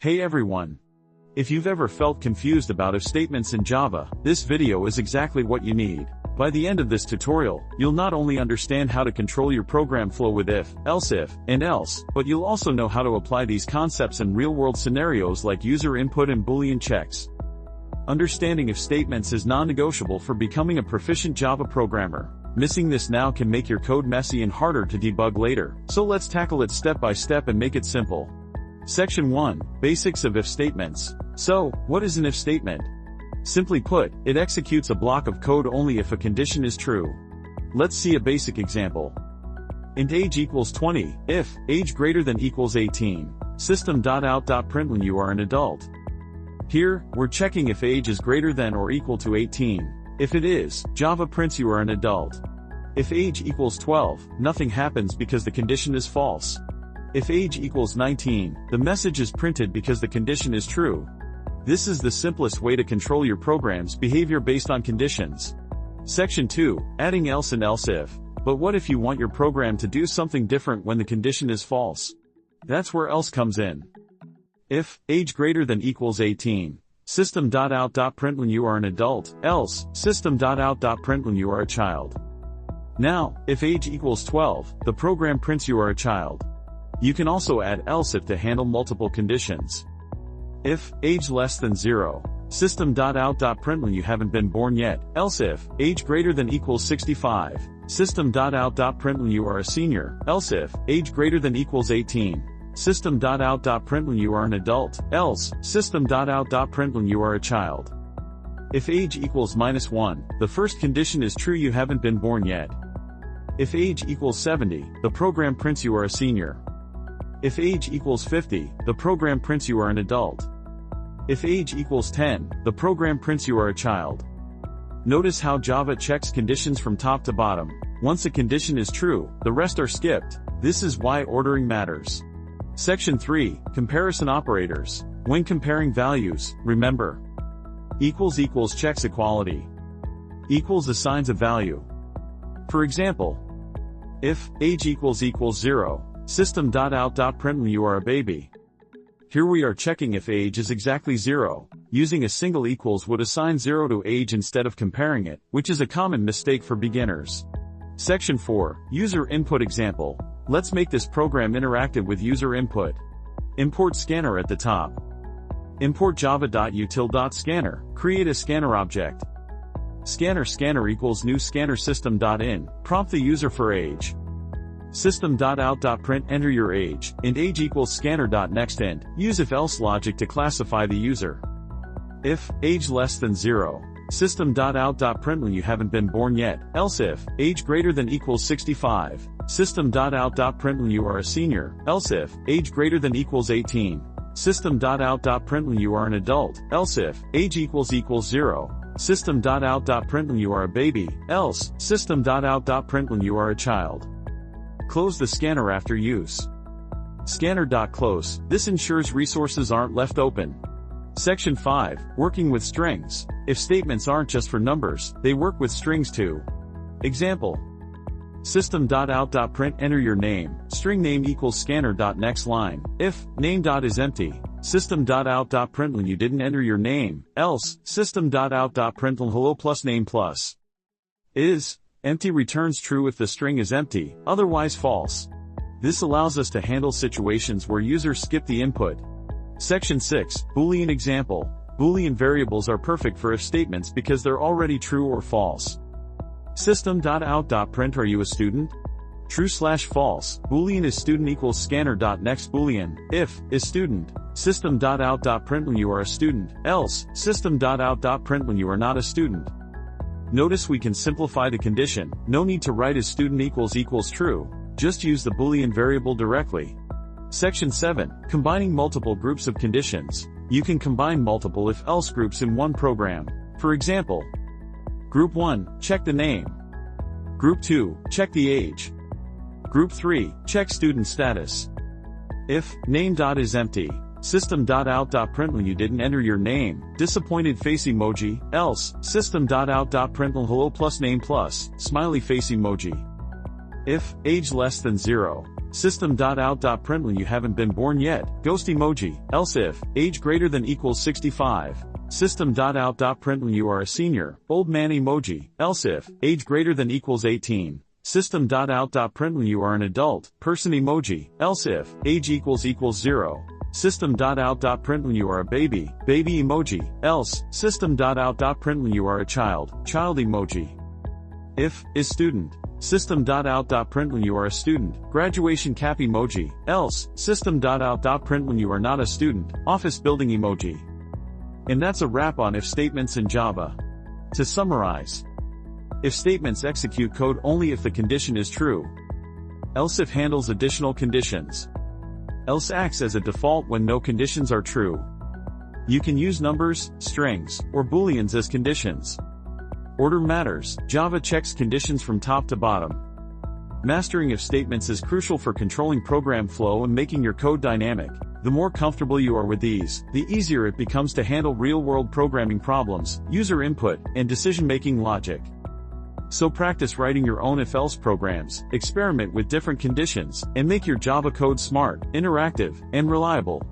Hey everyone! If you've ever felt confused about if statements in Java, this video is exactly what you need. By the end of this tutorial, you'll not only understand how to control your program flow with if, and else, but you'll also know how to apply these concepts in real-world scenarios like user input and Boolean checks. Understanding if statements is non-negotiable for becoming a proficient Java programmer. Missing this now can make your code messy and harder to debug later, so let's tackle it step by step and make it simple. Section 1. Basics of if statements. So, what is an if statement? Simply put, it executes a block of code only if a condition is true. Let's see a basic example. Int age equals 20, if age greater than equals 18, system.out.println you are an adult. Here, we're checking if age is greater than or equal to 18. If it is, Java prints you are an adult. If age equals 12, nothing happens because the condition is false. If age equals 19, the message is printed because the condition is true. This is the simplest way to control your program's behavior based on conditions. Section 2. Adding else and else if. But what if you want your program to do something different when the condition is false? That's where else comes in. If age greater than equals 18, system.out.println you are an adult, else, system.out.println you are a child. Now, if age equals 12, the program prints you are a child. You can also add else if to handle multiple conditions. If age less than 0, system.out.println you haven't been born yet, else if age greater than equals 65, system.out.println you are a senior, else if age greater than equals 18, system.out.println you are an adult, else, system.out.println you are a child. If age equals -1, the first condition is true you haven't been born yet. If age equals 70, the program prints you are a senior. If age equals 50, the program prints you are an adult. If age equals 10, the program prints you are a child. Notice how Java checks conditions from top to bottom. Once a condition is true, the rest are skipped. This is why ordering matters. Section 3. Comparison operators. When comparing values, remember. Equals checks equality. Equals assigns a value. For example, if age equals 0, system.out.println you are a baby. Here we are checking if age is exactly 0. Using a single equals would assign 0 to age instead of comparing it, which is a common mistake for beginners. Section 4. User input example. Let's make this program interactive with user input. Import scanner at the top. Import java.util.scanner. Create a scanner object. Scanner equals new scanner system.in. Prompt the user for age. System.out.print enter your age. Int age equals scanner.nextInt. Use if else logic to classify the user. If age less than 0, system.out.println you haven't been born yet, else if age greater than equals 65, system.out.println you are a senior, else if age greater than equals 18, system.out.println you are an adult, else if age equals 0, system.out.println you are a baby, else, system.out.println you are a child. Close the scanner after use. Scanner.close, this ensures resources aren't left open. Section 5. Working with strings. If statements aren't just for numbers, they work with strings too. Example. System.out.print enter your name, string name equals scanner.nextLine. If name is empty, system.out.println you didn't enter your name, else, system.out.println hello plus name plus. Is empty returns true if the string is empty, otherwise false. This allows us to handle situations where users skip the input. Section 6. Boolean example. Boolean variables are perfect for if statements because they're already true or false. System.out.print are you a student? True/false. Boolean is student equals scanner.next Boolean. If is student, system.out.println you are a student, else, system.out.println you are not a student. Notice we can simplify the condition. No need to write is student equals true. Just use the Boolean variable directly. Section 7. Combining multiple groups of conditions. You can combine multiple if-else groups in one program. For example, Group 1, check the name. Group 2, check the age. Group 3, check student status. If name is empty, system.out.println you didn't enter your name, disappointed face emoji, else, system.out.println hello plus name plus, smiley face emoji. If age less than 0, system.out.println you haven't been born yet, ghost emoji. Else if, age greater than equals 65. System.out.println you are a senior, old man emoji. Else if, age greater than equals 18. System.out.println you are an adult, person emoji. Else if, age equals 0. System.out.println you are a baby, baby emoji. Else, system.out.println you are a child, child emoji. If, is student. System.out.println you are a student, graduation cap emoji. Else, system.out.println you are not a student, office building emoji. And that's a wrap on if statements in Java. To summarize, if statements execute code only if the condition is true. Else if handles additional conditions. Else acts as a default when no conditions are true. You can use numbers, strings, or booleans as conditions. Order matters. Java checks conditions from top to bottom. Mastering if statements is crucial for controlling program flow and making your code dynamic. The more comfortable you are with these, the easier it becomes to handle real-world programming problems, user input, and decision-making logic. So practice writing your own if-else programs, experiment with different conditions, and make your Java code smart, interactive, and reliable.